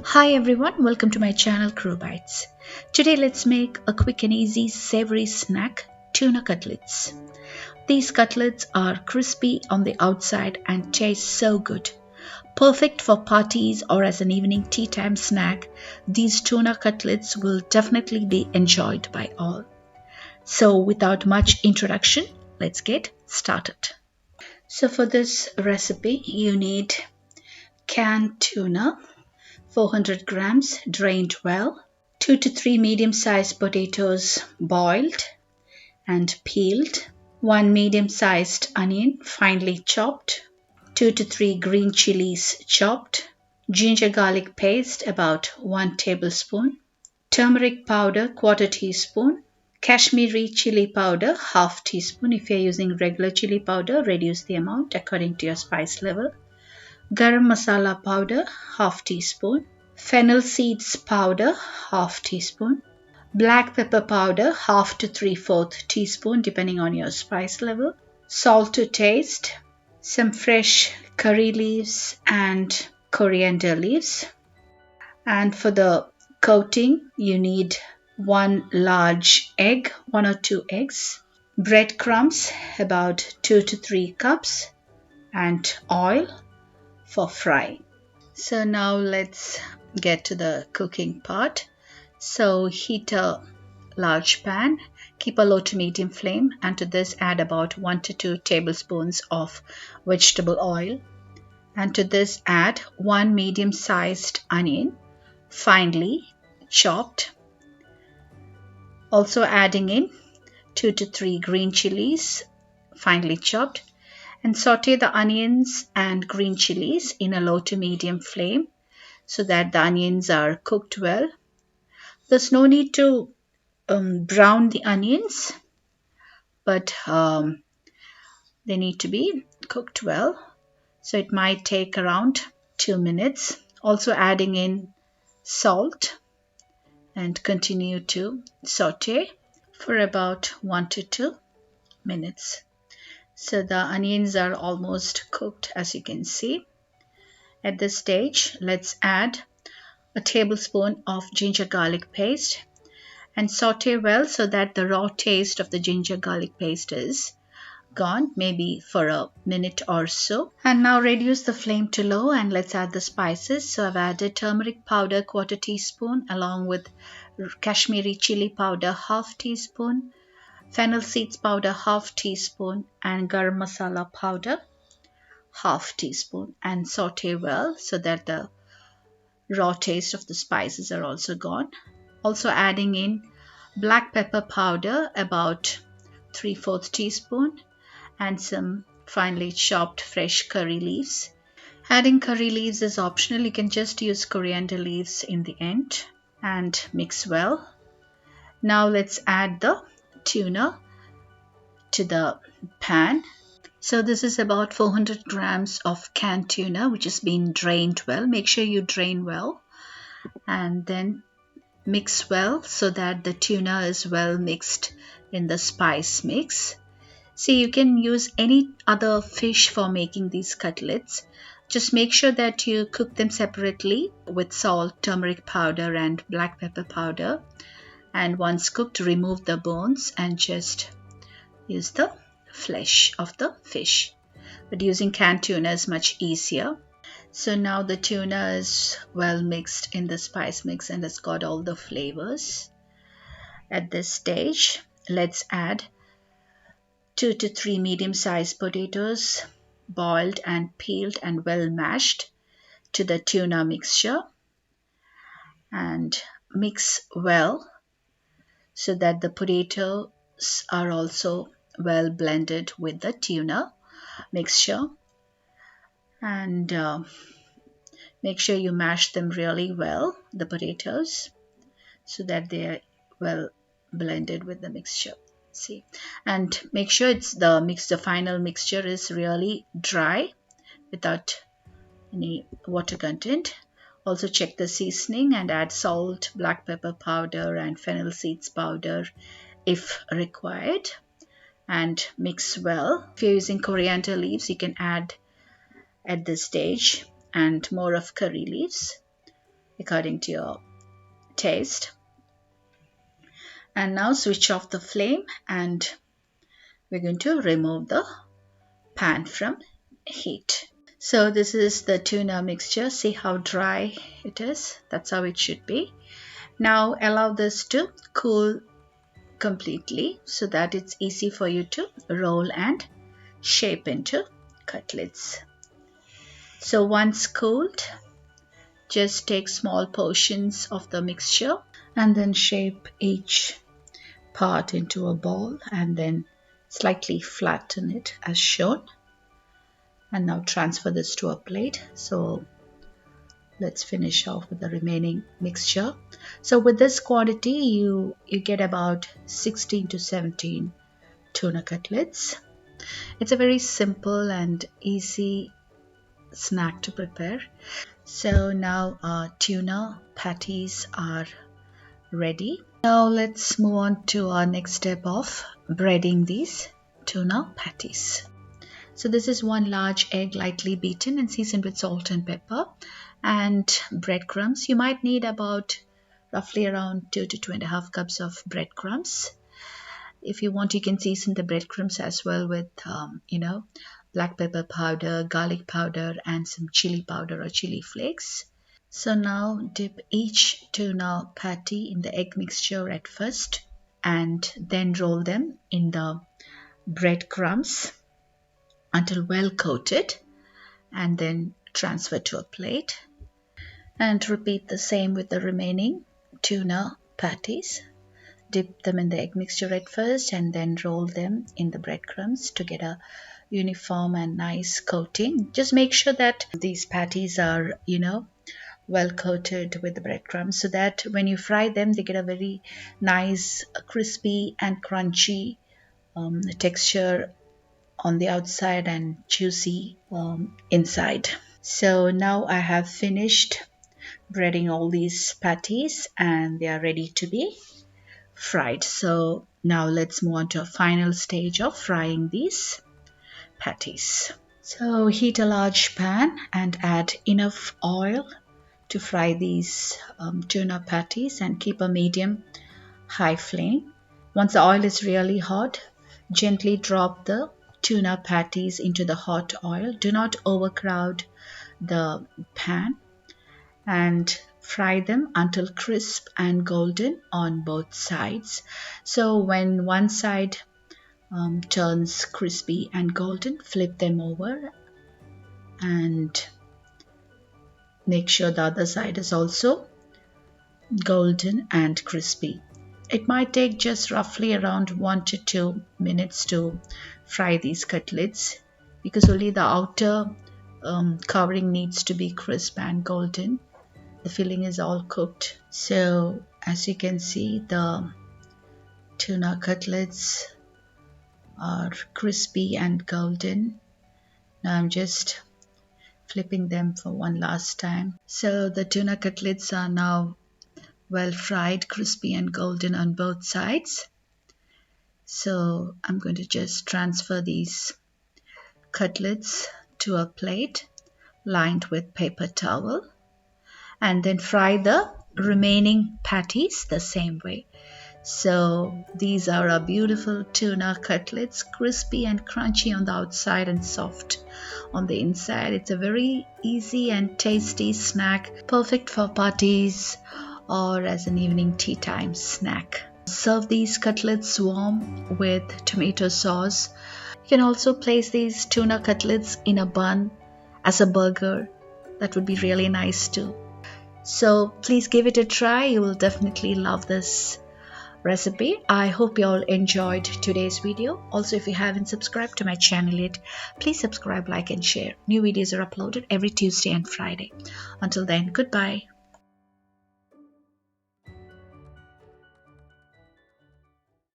Hi everyone, welcome to my channel Crew Bites. Today let's make a quick and easy savory snack, tuna cutlets. These cutlets are crispy on the outside and taste so good. Perfect for parties or as an evening tea time snack, these tuna cutlets will definitely be enjoyed by all. So without much introduction, let's get started. So for this recipe, you need canned tuna, 400 grams drained well, 2 to 3 medium-sized potatoes boiled and peeled, 1 medium-sized onion finely chopped, 2 to 3 green chilies chopped, ginger garlic paste about 1 tablespoon, turmeric powder 1/4 teaspoon, Kashmiri chili powder 1/2 teaspoon. If you're using regular chili powder, reduce the amount according to your spice level. Garam masala powder 1/2 teaspoon, fennel seeds powder 1/2 teaspoon, black pepper powder 1/2 to 3/4 teaspoon depending on your spice level, salt to taste, some fresh curry leaves and coriander leaves. And for the coating, you need 1 large egg, 1 or 2 eggs, breadcrumbs about 2 to 3 cups, and oil for frying. So now let's get to the cooking part. So heat a large pan, keep a low to medium flame, and to this add about 1 to 2 tablespoons of vegetable oil, and to this add 1 medium-sized onion finely chopped, also adding in 2 to 3 green chilies finely chopped, and saute the onions and green chilies in a low to medium flame so that the onions are cooked well. There's no need to brown the onions, but they need to be cooked well. So it might take around 2 minutes. Also adding in salt and continue to saute for about 1 to 2 minutes. So the onions are almost cooked, as you can see. At this stage, let's add a tablespoon of ginger garlic paste and saute well so that the raw taste of the ginger garlic paste is gone, maybe for a minute or so. And now reduce the flame to low and let's add the spices. So I've added turmeric powder 1/4 teaspoon along with Kashmiri chili powder 1/2 teaspoon, fennel seeds powder 1/2 teaspoon, and garam masala powder 1/2 teaspoon, and saute well so that the raw taste of the spices are also gone. Also adding in black pepper powder about 3/4 teaspoon and some finely chopped fresh curry leaves. Adding curry leaves is optional. You can just use coriander leaves in the end and mix well. Now let's add the tuna to the pan. So this is about 400 grams of canned tuna which has been drained well. Make sure you drain well and then mix well so that the tuna is well mixed in the spice mix. See, you can use any other fish for making these cutlets. Just make sure that you cook them separately with salt, turmeric powder and black pepper powder. And once cooked, remove the bones and just use the flesh of the fish. But using canned tuna is much easier. So now the tuna is well mixed in the spice mix and has got all the flavors. At this stage, let's add 2 to 3 medium-sized potatoes boiled and peeled and well mashed to the tuna mixture and mix well so that the potatoes are also well blended with the tuna mixture, and make sure you mash them really well, the potatoes, so that they are well blended with the mixture. See, and make sure the final mixture is really dry without any water content. Also check the seasoning and add salt, black pepper powder and fennel seeds powder if required, and mix well. If you're using coriander leaves, you can add at this stage and more of curry leaves. according to your taste. And now switch off the flame and we're going to remove the pan from heat. So this is the tuna mixture. See how dry it is? That's how it should be. Now allow this to cool completely so that it's easy for you to roll and shape into cutlets. So once cooled, just take small portions of the mixture and then shape each part into a ball and then slightly flatten it as shown. And now transfer this to a plate. So let's finish off with the remaining mixture. So with this quantity, you get about 16 to 17 tuna cutlets. It's a very simple and easy snack to prepare. So now our tuna patties are ready. Now let's move on to our next step of breading these tuna patties. So this is one large egg lightly beaten and seasoned with salt and pepper and breadcrumbs. You might need about roughly around 2 to 2.5 cups of breadcrumbs. If you want, you can season the breadcrumbs as well with, black pepper powder, garlic powder, and some chili powder or chili flakes. So now dip each tuna patty in the egg mixture at first and then roll them in the breadcrumbs until well coated and then transfer to a plate. And repeat the same with the remaining tuna patties. Dip them in the egg mixture at first and then roll them in the breadcrumbs to get a uniform and nice coating. Just make sure that these patties are, well coated with the breadcrumbs so that when you fry them, they get a very nice, crispy and crunchy texture on the outside and juicy inside. So now I have finished breading all these patties and they are ready to be fried. So now let's move on to a final stage of frying these patties. So heat a large pan and add enough oil to fry these tuna patties and keep a medium high flame. Once the oil is really hot, gently drop the tuna patties into the hot oil. Do not overcrowd the pan and fry them until crisp and golden on both sides. So when one side turns crispy and golden, flip them over and make sure the other side is also golden and crispy. It might take just roughly around 1 to 2 minutes to fry these cutlets because only the outer covering needs to be crisp and golden. The filling is all cooked. So as you can see, the tuna cutlets are crispy and golden. Now I'm just flipping them for one last time. So the tuna cutlets are now well fried, crispy and golden on both sides. So I'm going to just transfer these cutlets to a plate lined with paper towel and then fry the remaining patties the same way. So these are our beautiful tuna cutlets, crispy and crunchy on the outside and soft on the inside. It's a very easy and tasty snack, perfect for parties or as an evening tea time snack. Serve these cutlets warm with tomato sauce. You can also place these tuna cutlets in a bun as a burger. That would be really nice too. So please give it a try. You will definitely love this recipe. I hope you all enjoyed today's video. Also, if you haven't subscribed to my channel yet, please subscribe, like and share. New videos are uploaded every Tuesday and Friday. Until then, goodbye.